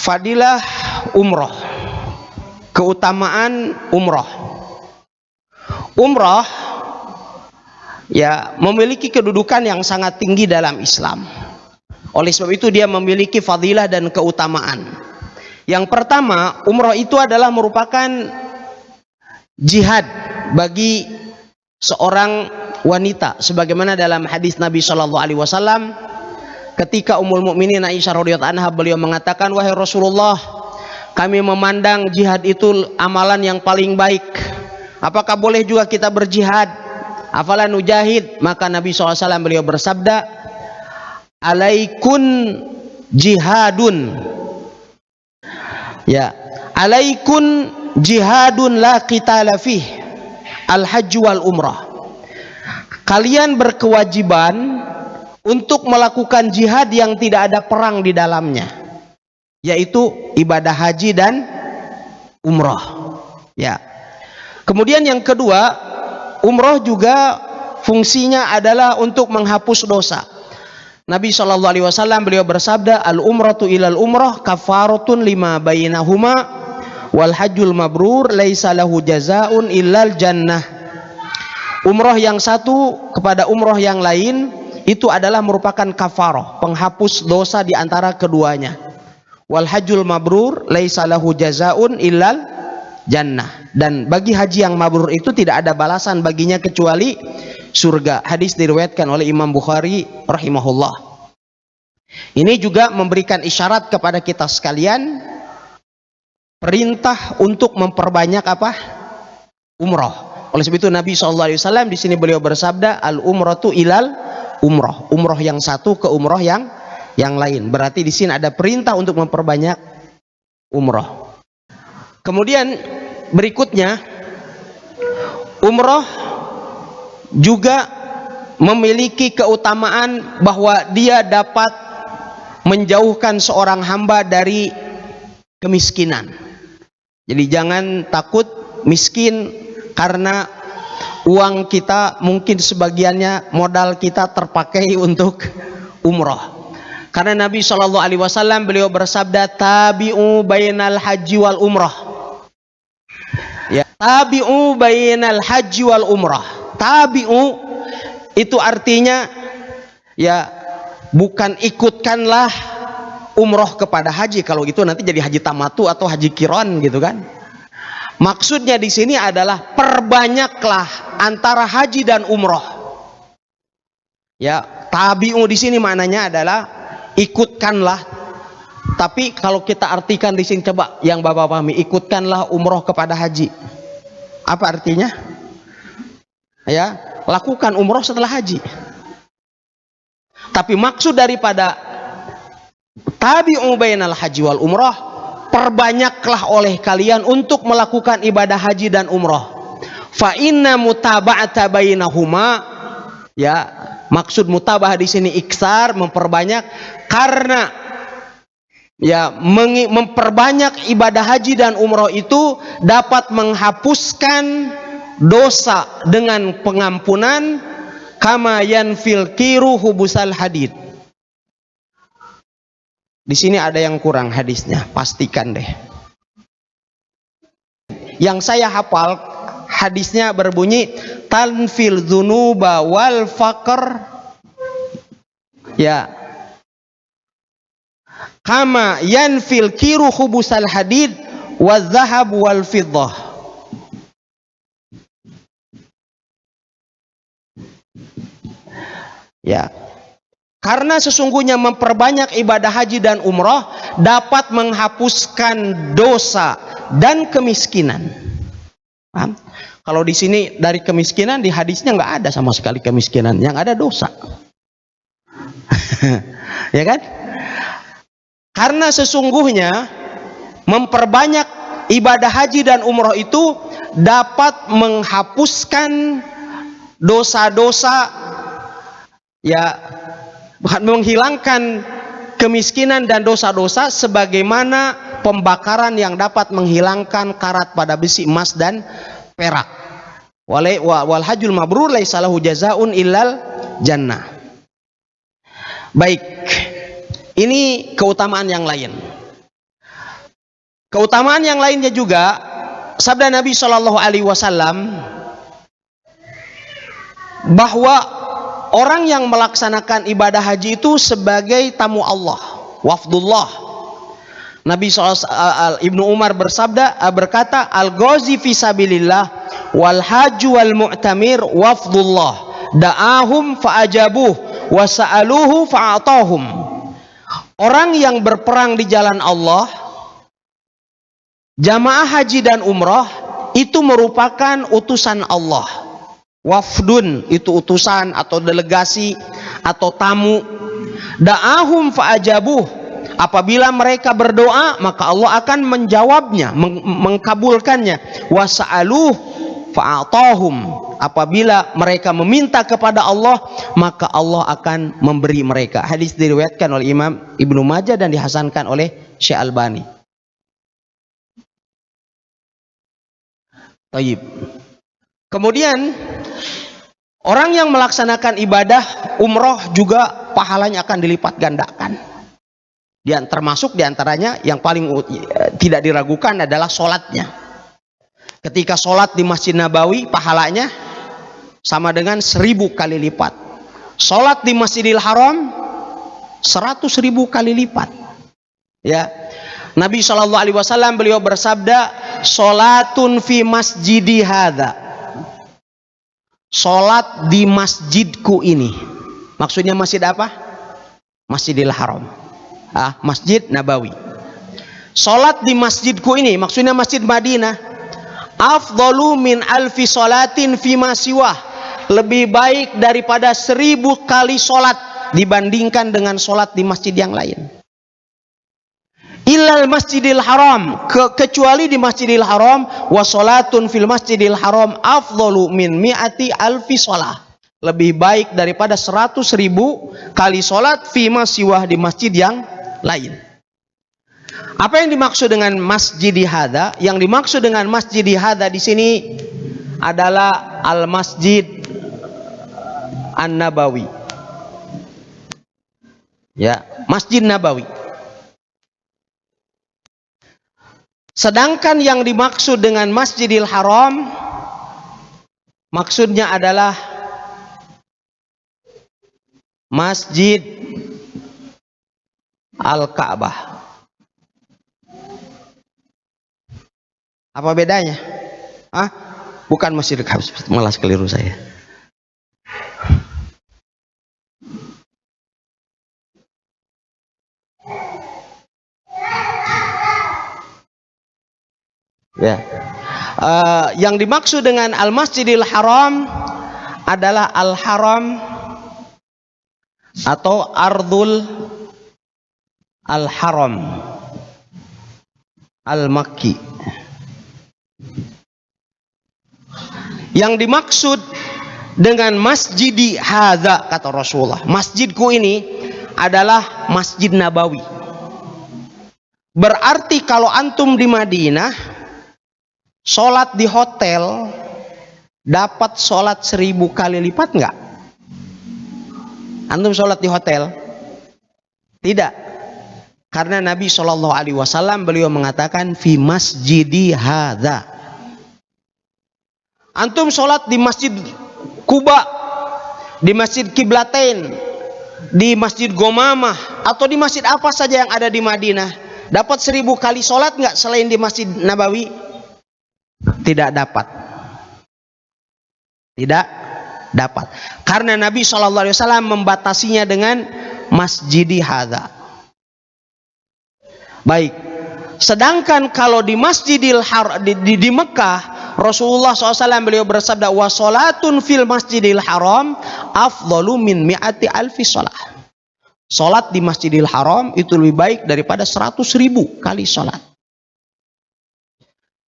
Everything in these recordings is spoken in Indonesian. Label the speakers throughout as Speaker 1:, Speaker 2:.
Speaker 1: Fadilah umroh, keutamaan umroh. Umroh ya memiliki kedudukan yang sangat tinggi dalam Islam. Oleh sebab itu dia memiliki fadilah dan keutamaan. Yang pertama, umroh itu adalah merupakan jihad bagi seorang wanita, sebagaimana dalam hadis Nabi Shallallahu Alaihi Wasallam ketika Ummul Mukminin Aisyah radhiyallahu anha, beliau mengatakan, wahai Rasulullah, kami memandang jihad itu amalan yang paling baik. Apakah boleh juga kita berjihad? Afala nujahid? Maka Nabi SAW beliau bersabda, alaikun jihadun, ya, alaikun jihadun la qitala fih, al hajj wal umrah. Kalian berkewajiban untuk melakukan jihad yang tidak ada perang di dalamnya, yaitu ibadah haji dan umrah. Ya. Kemudian yang kedua, umrah juga fungsinya adalah untuk menghapus dosa. Nabi Shallallahu Alaihi Wasallam beliau bersabda, al umratu ilal umrah kafaratun lima bainahuma wal hajjul mabrur laisa lahu jazaun illal jannah. Umrah yang satu kepada umrah yang lain itu adalah merupakan kafarah, penghapus dosa di antara keduanya. Wal hajjul mabrur laisa lahu jazaun illal jannah. Dan bagi haji yang mabrur itu tidak ada balasan baginya kecuali surga. Hadis diriwayatkan oleh Imam Bukhari rahimahullah. Ini juga memberikan isyarat kepada kita sekalian, perintah untuk memperbanyak apa? Umrah. Oleh sebab itu Nabi SAW di sini beliau bersabda, al umratu ilal umrah. Umrah yang satu ke umrah yang lain. Berarti di sini ada perintah untuk memperbanyak umrah. Kemudian berikutnya, umrah juga memiliki keutamaan bahwa dia dapat menjauhkan seorang hamba dari kemiskinan. Jadi jangan takut miskin karena uang kita mungkin sebagiannya modal kita terpakai untuk umrah. Karena Nabi Shallallahu Alaihi Wasallam beliau bersabda, tabi'u bainal haji wal umrah. Ya, tabi'u bainal haji wal umrah. Tabi'u itu artinya ya bukan ikutkanlah umrah kepada haji. Kalau gitu nanti jadi haji tamatu atau haji kiron gitu kan. Maksudnya di sini adalah perbanyaklah antara haji dan umrah. Ya, tabi'u di sini maknanya adalah ikutkanlah. Tapi kalau kita artikan di sini, coba yang Bapak pahami, ikutkanlah umrah kepada haji. Apa artinya? Ya, lakukan umrah setelah haji. Tapi maksud daripada tabi'u bainal haji wal umrah, perbanyaklah oleh kalian untuk melakukan ibadah haji dan umrah. Fa inna mutaba'ata bainahuma, ya, maksud mutabah di sini iksar, memperbanyak, karena ya memperbanyak ibadah haji dan umrah itu dapat menghapuskan dosa dengan pengampunan, kama yanfil kiru hubusal hadid. Di sini ada yang kurang hadisnya, pastikan deh. Yang saya hafal hadisnya berbunyi, tanfil dzunuba wal faqr, ya, kama yanfil kiru hubusal hadid wa zahab wal fiddah. Ya, karena sesungguhnya memperbanyak ibadah haji dan umrah dapat menghapuskan dosa dan kemiskinan. Paham? Kalau di sini dari kemiskinan, di hadisnya nggak ada sama sekali kemiskinan, yang ada dosa. Ya kan? Karena sesungguhnya memperbanyak ibadah haji dan umrah itu dapat menghapuskan dosa-dosa, ya, menghilangkan kemiskinan dan dosa-dosa, sebagaimana pembakaran yang dapat menghilangkan karat pada besi emas dan perak. Wal hajjul mabrur laisa lahu jazaun illal jannah. Baik, ini keutamaan yang lain. Keutamaan yang lainnya juga, sabda Nabi Shallallahu Alaihi Wasallam bahwa orang yang melaksanakan ibadah haji itu sebagai tamu Allah, wafdullah. Nabi Ibnu Umar berkata, al-ghazi fi sabilillah wal haju wal mu'tamir wafdullah, da'ahum fa'ajabuh wa sa'aluhu fa'atahum. Orang yang berperang di jalan Allah, jamaah haji dan umrah, itu merupakan utusan Allah. Wafdun itu utusan atau delegasi atau tamu. Da'ahum fa'ajabuh, apabila mereka berdoa maka Allah akan menjawabnya, mengkabulkannya. Wasa'aluh fa'atahum, apabila mereka meminta kepada Allah maka Allah akan memberi mereka. Hadis diriwayatkan oleh Imam Ibnu Majah dan dihasankan oleh Syekh Albani. Taib. Kemudian orang yang melaksanakan ibadah umroh juga pahalanya akan dilipat gandakan. Termasuk diantaranya yang paling tidak diragukan adalah sholatnya. Ketika sholat di Masjid Nabawi, pahalanya sama dengan 1000 kali lipat. Sholat di Masjidil Haram 100.000 kali lipat. Ya, Nabi Shallallahu Alaihi Wasallam beliau bersabda, sholatun fi masjidi hadza, sholat di masjidku ini. Maksudnya masjid apa? Masjidil Haram. Masjid Nabawi. Salat di masjidku ini maksudnya Masjid Madinah, afdalu min alfi salatin fima siwah, lebih baik daripada 1000 kali salat dibandingkan dengan salat di masjid yang lain. Illal Masjidil Haram, kecuali di Masjidil Haram, wa salatun fil Masjidil Haram afdalu min mi'ati alfi salah, lebih baik daripada 100.000 kali salat fima siwah di masjid yang lain. Apa yang dimaksud dengan masjidi hadza? Yang dimaksud dengan masjidi hadza di sini adalah al-Masjid An-Nabawi. Ya, Masjid Nabawi. Sedangkan yang dimaksud dengan Masjidil Haram maksudnya adalah Masjid Al-Ka'bah. Apa bedanya? Bukan Masjid Al-Ka'bah, malah keliru saya. Ya. Yang dimaksud dengan Al-Masjidil Haram adalah Al-Haram atau Ardul Al-Haram Al-Makki. Yang dimaksud dengan masjidi hadza, kata Rasulullah, masjidku ini adalah Masjid Nabawi. Berarti kalau antum di Madinah sholat di hotel dapat sholat 1000 kali lipat enggak? Antum sholat di hotel? Tidak. Karena Nabi Shallallahu Alaihi Wasallam beliau mengatakan fi masjidi hadza. Antum sholat di Masjid Kuba, di Masjid Kiblatain, di Masjid Gomamah, atau di masjid apa saja yang ada di Madinah, dapat 1000 kali sholat nggak selain di Masjid Nabawi? Tidak dapat. Tidak dapat. Karena Nabi Shallallahu Alaihi Wasallam membatasinya dengan masjidi hadza. Baik. Sedangkan kalau di Masjidil Haram di Mekah, Rasulullah SAW beliau bersabda, wa sholatun fil Masjidil Haram afdalu min mi'ati alfi sholat. Sholat di Masjidil Haram itu lebih baik daripada 100.000 kali sholat.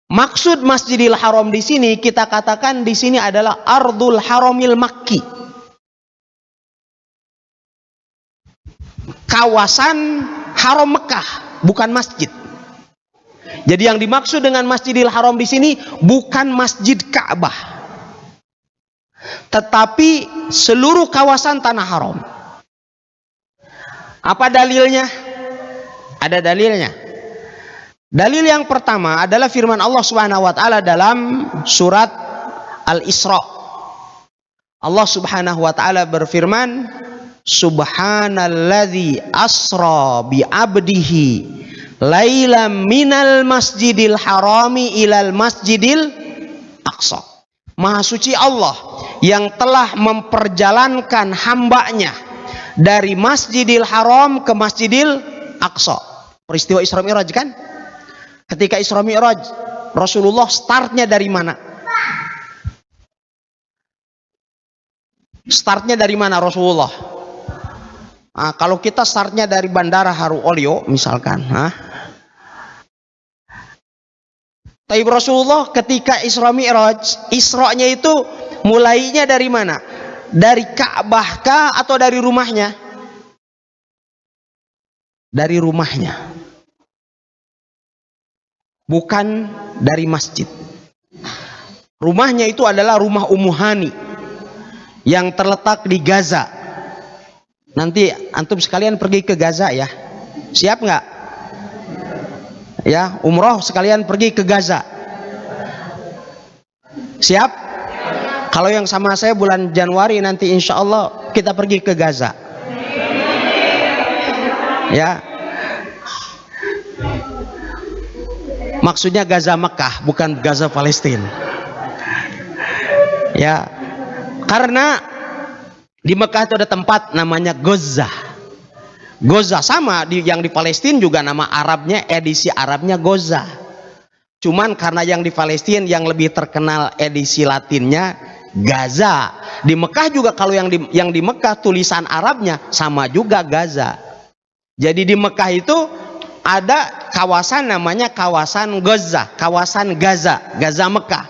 Speaker 1: Maksud Masjidil Haram di sini kita katakan di sini adalah Ardul Haramil Makki. Kawasan Haram Mekah, bukan masjid. Jadi yang dimaksud dengan Masjidil Haram di sini bukan Masjid Ka'bah, tetapi seluruh kawasan tanah haram. Apa dalilnya? Ada dalilnya. Dalil yang pertama adalah firman Allah Subhanahu wa taala dalam surat Al-Isra. Allah Subhanahu wa taala berfirman, Subhanalladzi asra bi 'abdihi lailam minal masjidil harami ilal masjidil aqsa. Maha suci Allah yang telah memperjalankan hambanya dari Masjidil Haram ke Masjidil Aqsa. Peristiwa Isra Mi'raj kan? Ketika Isra Mi'raj, Rasulullah startnya dari mana? Startnya dari mana Rasulullah? Nah, kalau kita startnya dari Bandara Haru Olio misalkan, tapi Rasulullah ketika Isra Mi'raj, Isra-nya itu mulainya dari mana? Dari Ka'bah kah atau dari rumahnya? Dari rumahnya. Bukan dari masjid. Rumahnya itu adalah rumah Ummu Hani yang terletak di Gaza. Nanti antum sekalian pergi ke Gaza ya. Siap nggak? Ya, umroh sekalian pergi ke Gaza. Siap? Kalau yang sama saya bulan Januari nanti insya Allah kita pergi ke Gaza. Ya. Maksudnya Gaza Mekah, bukan Gaza Palestina. Ya. Karena di Mekah itu ada tempat namanya Gaza. Gaza sama yang di Palestina juga nama Arabnya, edisi Arabnya Gaza. Cuman karena yang di Palestina yang lebih terkenal edisi Latinnya Gaza. Di Mekah juga kalau yang di Mekah tulisan Arabnya sama juga Gaza. Jadi di Mekah itu ada kawasan namanya kawasan Gaza, kawasan Gaza, Gaza Mekah,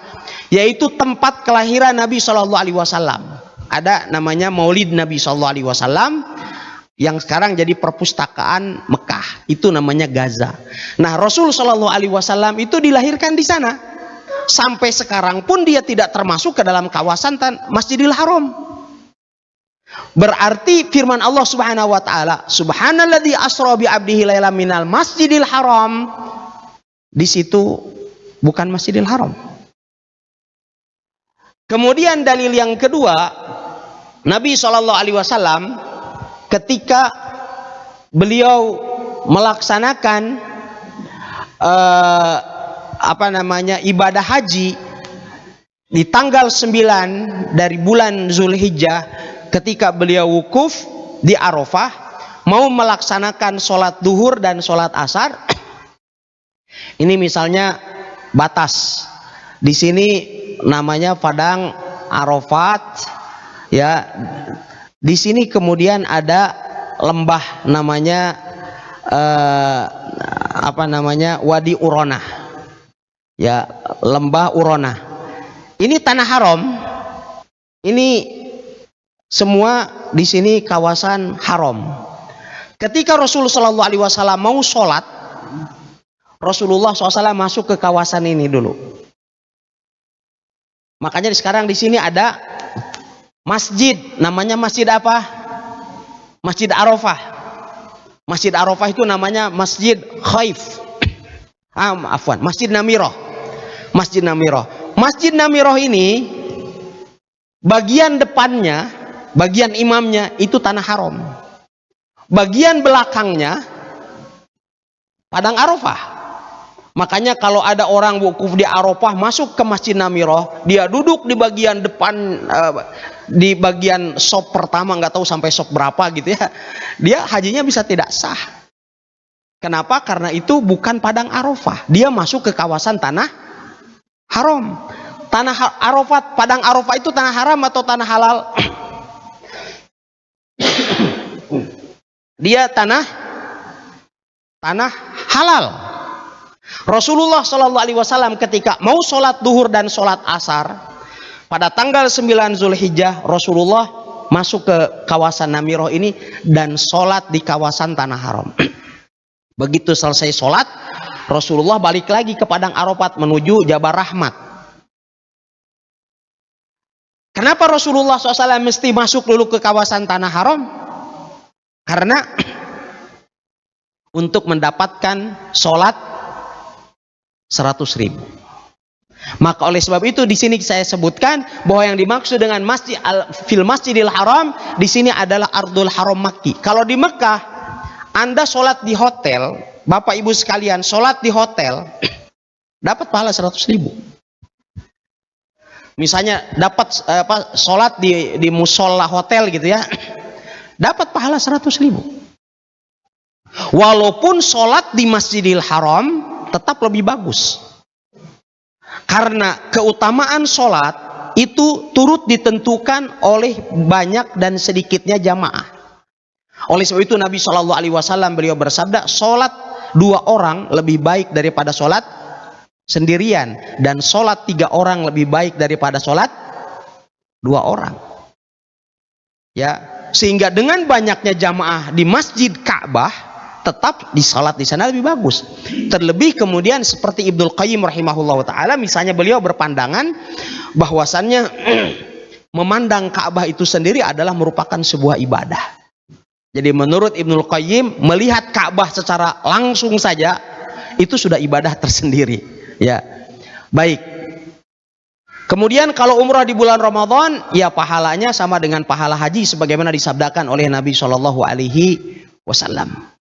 Speaker 1: yaitu tempat kelahiran Nabi Shallallahu Alaihi Wasallam. Ada namanya Maulid Nabi Shallallahu Alaihi Wasallam yang sekarang jadi perpustakaan Mekah, itu namanya Gaza. Nah, Rasul Shallallahu Alaihi Wasallam itu dilahirkan di sana. Sampai sekarang pun dia tidak termasuk ke dalam kawasan Masjidil Haram. Berarti firman Allah Subhanahu wa taala, Subhanalladzi asra bi 'abdihi lailam minal Masjidil Haram. Di situ bukan Masjidil Haram. Kemudian dalil yang kedua, Nabi Shallallahu Alaihi Wasallam ketika beliau melaksanakan ibadah haji di tanggal 9 dari bulan Zulhijjah, ketika beliau wukuf di Arafah mau melaksanakan sholat duhur dan sholat asar. Ini misalnya batas di sini namanya padang Arafat, ya. Di sini kemudian ada lembah namanya Wadi Uronah, ya, lembah Uronah. Ini tanah haram. Ini semua di sini kawasan haram. Ketika Rasulullah Shallallahu Alaihi Wasallam mau sholat, Rasulullah SAW masuk ke kawasan ini dulu. Makanya sekarang di sini ada masjid, namanya masjid apa? Masjid Arafah. Masjid Arafah itu namanya Masjid Khaif. Masjid Namiroh. Masjid Namiroh. Masjid Namiroh ini bagian depannya, bagian imamnya itu tanah haram. Bagian belakangnya padang Arafah. Makanya kalau ada orang wukuf di Arafah masuk ke Masjid Namiroh, dia duduk di bagian depan, di bagian sop pertama, nggak tahu sampai sop berapa gitu ya, dia hajinya bisa tidak sah. Kenapa? Karena itu bukan padang Arafah, dia masuk ke kawasan tanah haram. Tanah Arafat, padang Arafah itu tanah haram atau tanah halal? Dia tanah halal. Rasulullah Shallallahu Alaihi Wasallam ketika mau sholat duhur dan sholat asar pada tanggal 9 Zulhijjah, Rasulullah masuk ke kawasan Namiroh ini dan sholat di kawasan tanah haram. Begitu selesai sholat, Rasulullah balik lagi ke padang Arafat menuju Jabal Rahmat. Kenapa Rasulullah SAW mesti masuk dulu ke kawasan tanah haram? Karena untuk mendapatkan sholat 100.000. Maka oleh sebab itu di sini saya sebutkan bahwa yang dimaksud dengan fil Masjidil Haram di sini adalah Ardul Haram Makki. Kalau di Mekah Anda sholat di hotel, Bapak Ibu sekalian sholat di hotel dapat pahala 100.000. Misalnya dapat sholat di musola hotel gitu ya, dapat pahala 100.000. Walaupun sholat di Masjidil Haram tetap lebih bagus. Karena keutamaan sholat itu turut ditentukan oleh banyak dan sedikitnya jamaah. Oleh sebab itu Nabi SAW beliau bersabda, sholat 2 orang lebih baik daripada sholat sendirian, dan sholat 3 orang lebih baik daripada sholat 2 orang. Ya, sehingga dengan banyaknya jamaah di Masjid Ka'bah tetap di salat di sana lebih bagus. Terlebih kemudian seperti Ibnul Qayyim rahimahullah taala, misalnya beliau berpandangan bahwasannya memandang Ka'bah itu sendiri adalah merupakan sebuah ibadah. Jadi menurut Ibnul Qayyim, melihat Ka'bah secara langsung saja itu sudah ibadah tersendiri. Ya, baik. Kemudian kalau umrah di bulan Ramadan, ya pahalanya sama dengan pahala haji sebagaimana disabdakan oleh Nabi Shallallahu Alaihi Wasallam.